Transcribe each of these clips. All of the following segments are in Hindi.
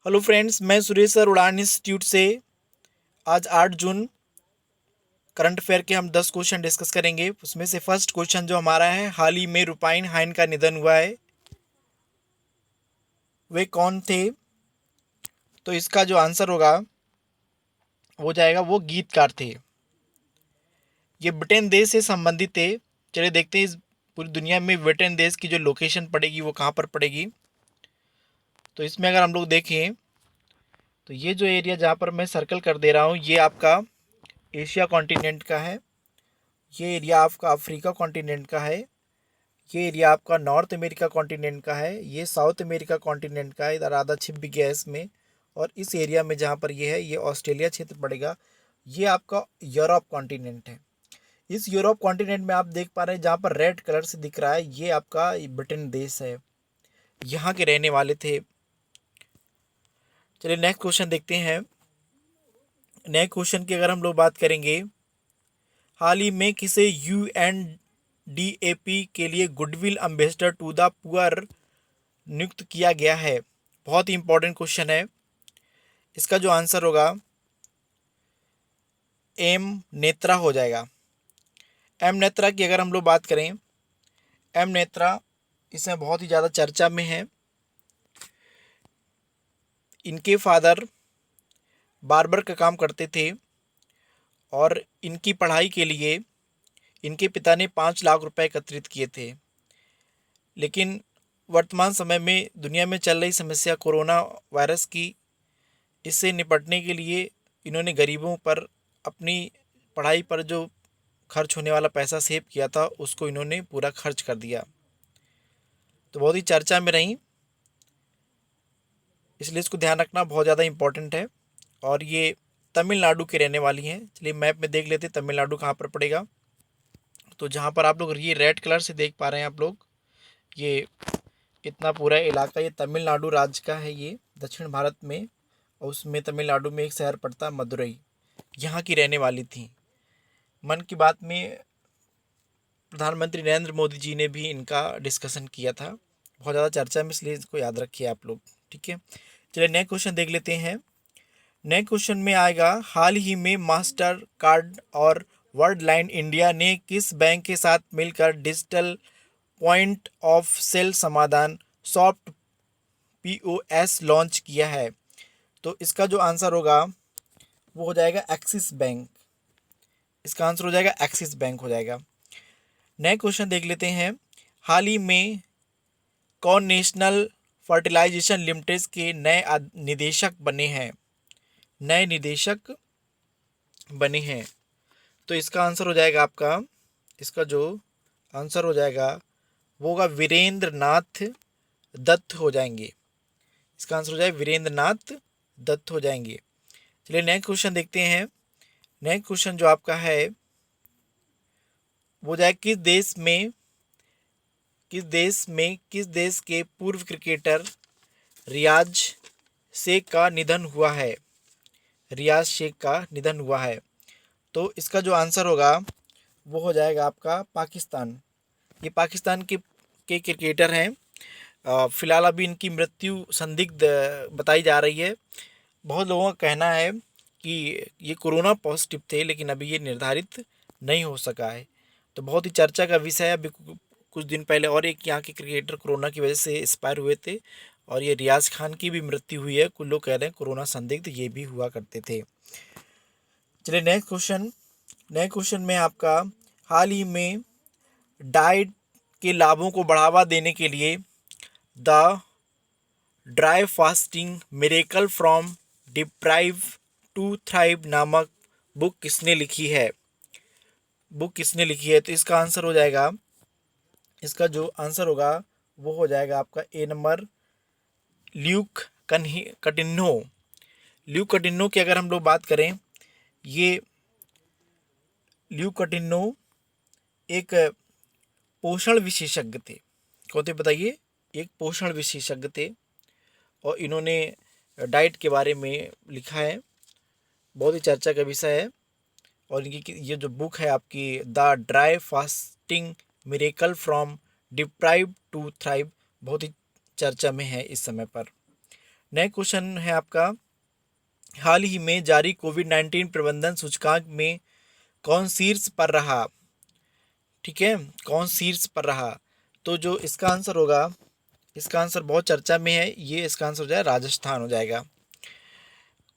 हेलो फ्रेंड्स, मैं सुरेश सर उड़ान इंस्टीट्यूट से। आज 8 जून करंट अफेयर के हम 10 क्वेश्चन डिस्कस करेंगे। उसमें से फर्स्ट क्वेश्चन जो हमारा है, हाल ही में रुपाइन हाइन का निधन हुआ है, वे कौन थे? तो इसका जो आंसर होगा वो जाएगा, वो गीतकार थे। ये ब्रिटेन देश से संबंधित थे। चलिए देखते हैं इस पूरी दुनिया में ब्रिटेन देश की जो लोकेशन पड़ेगी वो कहाँ पर पड़ेगी। तो इसमें अगर हम लोग देखें तो ये जो एरिया जहाँ पर मैं सर्कल कर दे रहा हूँ, ये आपका एशिया कॉन्टिनेंट का है। ये एरिया आपका अफ्रीका कॉन्टिनेंट का है। ये एरिया आपका नॉर्थ अमेरिका कॉन्टिनेंट का है। ये साउथ अमेरिका कॉन्टिनेंट का है, इधर आधा छिप भी गया है इसमें। और इस एरिया में जहाँ पर ये है, ये ऑस्ट्रेलिया क्षेत्र पड़ेगा। ये आपका यूरोप कॉन्टिनेंट है। इस यूरोप कॉन्टिनेंट में आप देख पा रहे हैं, जहाँ पर रेड कलर से दिख रहा है, ये आपका ब्रिटेन देश है, यहाँ के रहने वाले थे। चलिए नेक्स्ट क्वेश्चन देखते हैं। नेक्स्ट क्वेश्चन की अगर हम लोग बात करेंगे, हाल ही में किसे UNDAP के लिए goodwill ambassador to the poor नियुक्त किया गया है? बहुत ही इंपॉर्टेंट क्वेश्चन है। इसका जो आंसर होगा एम नेत्रा हो जाएगा। एम नेत्रा की अगर हम लोग बात करें, एम नेत्रा इसमें बहुत ही ज़्यादा चर्चा में है। इनके फादर बार्बर का काम करते थे और इनकी पढ़ाई के लिए इनके पिता ने 5 लाख रुपए एकत्रित किए थे। लेकिन वर्तमान समय में दुनिया में चल रही समस्या कोरोना वायरस की, इससे निपटने के लिए इन्होंने गरीबों पर अपनी पढ़ाई पर जो खर्च होने वाला पैसा सेव किया था उसको इन्होंने पूरा खर्च कर दिया। तो बहुत ही चर्चा में रही, इसलिए इसको ध्यान रखना बहुत ज़्यादा इम्पोर्टेंट है। और ये तमिलनाडु के रहने वाली हैं। चलिए मैप में देख लेते तमिलनाडु कहाँ पर पड़ेगा। तो जहाँ पर आप लोग ये रेड कलर से देख पा रहे हैं आप लोग, ये इतना पूरा इलाका ये तमिलनाडु राज्य का है, ये दक्षिण भारत में। और उसमें तमिलनाडु में एक शहर पड़ता है मदुरई, यहाँ की रहने वाली थी। मन की बात में प्रधानमंत्री नरेंद्र मोदी जी ने भी इनका डिस्कशन किया था। बहुत ज़्यादा चर्चा में, इसलिए इसको याद रखिए आप लोग, ठीक है। चलिए नेक्स्ट क्वेश्चन देख लेते हैं। नेक्स्ट क्वेश्चन में आएगा, हाल ही में मास्टर कार्ड और वर्ल्ड लाइन इंडिया ने किस बैंक के साथ मिलकर डिजिटल पॉइंट ऑफ सेल समाधान सॉफ्ट POS लॉन्च किया है? तो इसका जो आंसर होगा वो हो जाएगा एक्सिस बैंक। इसका आंसर हो जाएगा एक्सिस बैंक हो जाएगा। नए क्वेश्चन देख लेते हैं। हाल ही में कौन नेशनल फर्टिलाइजेशन लिमिटेड के नए निदेशक बने हैं? नए निदेशक बने हैं। तो इसका आंसर हो जाएगा आपका, इसका जो आंसर हो जाएगा वो होगा वीरेंद्र नाथ दत्त हो जाएंगे। इसका आंसर हो जाएगा वीरेंद्र नाथ दत्त हो जाएंगे। चलिए नेक्स्ट क्वेश्चन देखते हैं। नेक्स्ट क्वेश्चन जो आपका है वो जाए, किस देश के पूर्व क्रिकेटर रियाज शेख का निधन हुआ है? रियाज शेख का निधन हुआ है। तो इसका जो आंसर होगा वो हो जाएगा आपका पाकिस्तान। ये पाकिस्तान के क्रिकेटर हैं। फिलहाल अभी इनकी मृत्यु संदिग्ध बताई जा रही है। बहुत लोगों का कहना है कि ये कोरोना पॉजिटिव थे, लेकिन अभी ये निर्धारित नहीं हो सका है। तो बहुत ही चर्चा का विषय है। अभी कुछ दिन पहले और एक यहाँ के क्रिकेटर कोरोना की वजह से एक्सपायर हुए थे, और ये रियाज खान की भी मृत्यु हुई है। कुछ लोग कह रहे हैं कोरोना संदिग्ध ये भी हुआ करते थे। चलिए नेक्स्ट क्वेश्चन। नेक्स्ट क्वेश्चन में आपका, हाल ही में डाइट के लाभों को बढ़ावा देने के लिए the dry fasting miracle from deprive to thrive नामक बुक किसने लिखी है? बुक किसने लिखी है? तो इसका आंसर हो जाएगा, इसका जो आंसर होगा वो हो जाएगा आपका ए नंबर, ल्यूक कटिन्हो। ल्यूक कटिन्हो की अगर हम लोग बात करें, ये ल्यूक कटिन्हो एक पोषण विशेषज्ञ थे। कौन थे बताइए? एक पोषण विशेषज्ञ थे, और इन्होंने डाइट के बारे में लिखा है। बहुत ही चर्चा का विषय है। और इनकी ये जो बुक है आपकी, the dry fasting miracle from deprive to thrive, बहुत ही चर्चा में है इस समय पर। नेक्स्ट क्वेश्चन है आपका, हाल ही में जारी कोविड-19 प्रबंधन सूचकांक में कौन शीर्ष पर रहा? ठीक है, कौन शीर्ष पर रहा? तो जो इसका आंसर होगा, इसका आंसर बहुत चर्चा में है, ये इसका आंसर हो जाएगा राजस्थान हो जाएगा।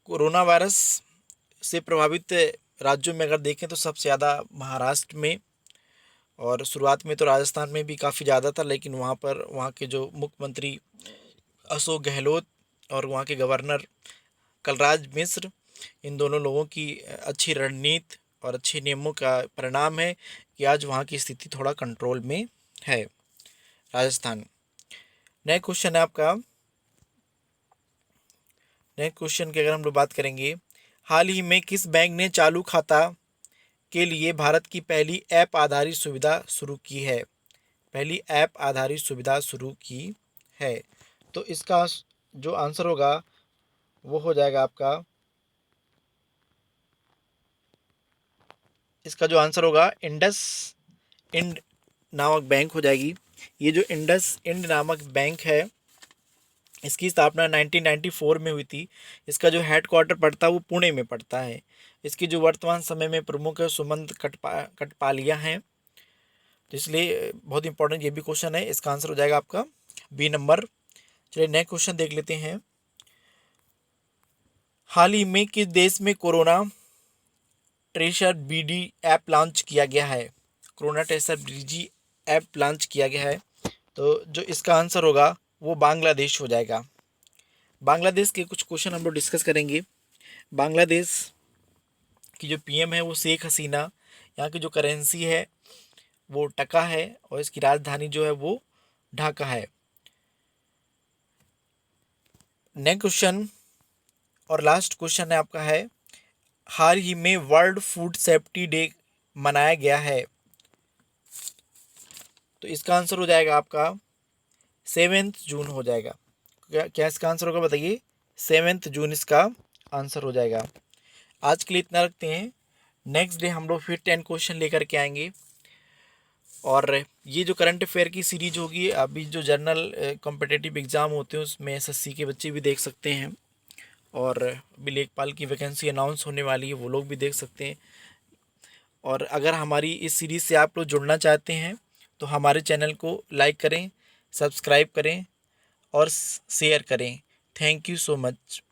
कोरोना वायरस से प्रभावित राज्यों में अगर देखें तो सबसे ज़्यादा महाराष्ट्र में, और शुरुआत में तो राजस्थान में भी काफ़ी ज़्यादा था, लेकिन वहाँ पर वहाँ के जो मुख्यमंत्री अशोक गहलोत और वहाँ के गवर्नर कलराज मिश्र, इन दोनों लोगों की अच्छी रणनीति और अच्छे नियमों का परिणाम है कि आज वहाँ की स्थिति थोड़ा कंट्रोल में है, राजस्थान। नेक्स्ट क्वेश्चन है आपका, नेक्स्ट क्वेश्चन की अगर हम लोग बात करेंगे, हाल ही में किस बैंक ने चालू खाता के लिए भारत की पहली ऐप आधारित सुविधा शुरू की है? पहली ऐप आधारित सुविधा शुरू की है। तो इसका जो आंसर होगा वो हो जाएगा आपका, इसका जो आंसर होगा इंडस इंड नामक बैंक हो जाएगी। ये जो इंडस इंड नामक बैंक है, इसकी स्थापना 1994 में हुई थी। इसका जो हेडक्वार्टर पड़ता है वो पुणे में पड़ता है। इसकी जो वर्तमान समय में प्रमुख सुमंत कटपालिया हैं, तो इसलिए बहुत इंपॉर्टेंट ये भी क्वेश्चन है। इसका आंसर हो जाएगा आपका बी नंबर। चलिए नेक्स्ट क्वेश्चन देख लेते हैं, हाल ही में किस देश में Corona Tracer BD app launch किया गया है? Corona Tracer BD app launch किया गया है। तो जो इसका आंसर होगा वो बांग्लादेश हो जाएगा। बांग्लादेश के कुछ क्वेश्चन हम लोग डिस्कस करेंगे। बांग्लादेश की जो पीएम है वो शेख हसीना, यहाँ की जो करेंसी है वो टका है, और इसकी राजधानी जो है वो ढाका है। नेक्स्ट क्वेश्चन और लास्ट क्वेश्चन है आपका है, हाल ही में वर्ल्ड फूड सेफ्टी डे मनाया गया है। तो इसका आंसर हो जाएगा आपका 7 जून हो जाएगा। क्या इसका आंसर होगा बताइए? 7 जून इसका आंसर हो जाएगा। आज के लिए इतना रखते हैं। नेक्स्ट डे हम लोग फिर 10 क्वेश्चन लेकर के आएंगे, और ये जो करंट अफेयर की सीरीज होगी, अभी जो जनरल कॉम्पिटिटिव एग्ज़ाम होते हैं उसमें एसएससी के बच्चे भी देख सकते हैं, और अभी लेखपाल की वैकेंसी अनाउंस होने वाली है, वो लोग भी देख सकते हैं। और अगर हमारी इस सीरीज़ से आप लोग जुड़ना चाहते हैं तो हमारे चैनल को लाइक करें, सब्सक्राइब करें और शेयर करें। Thank you so much.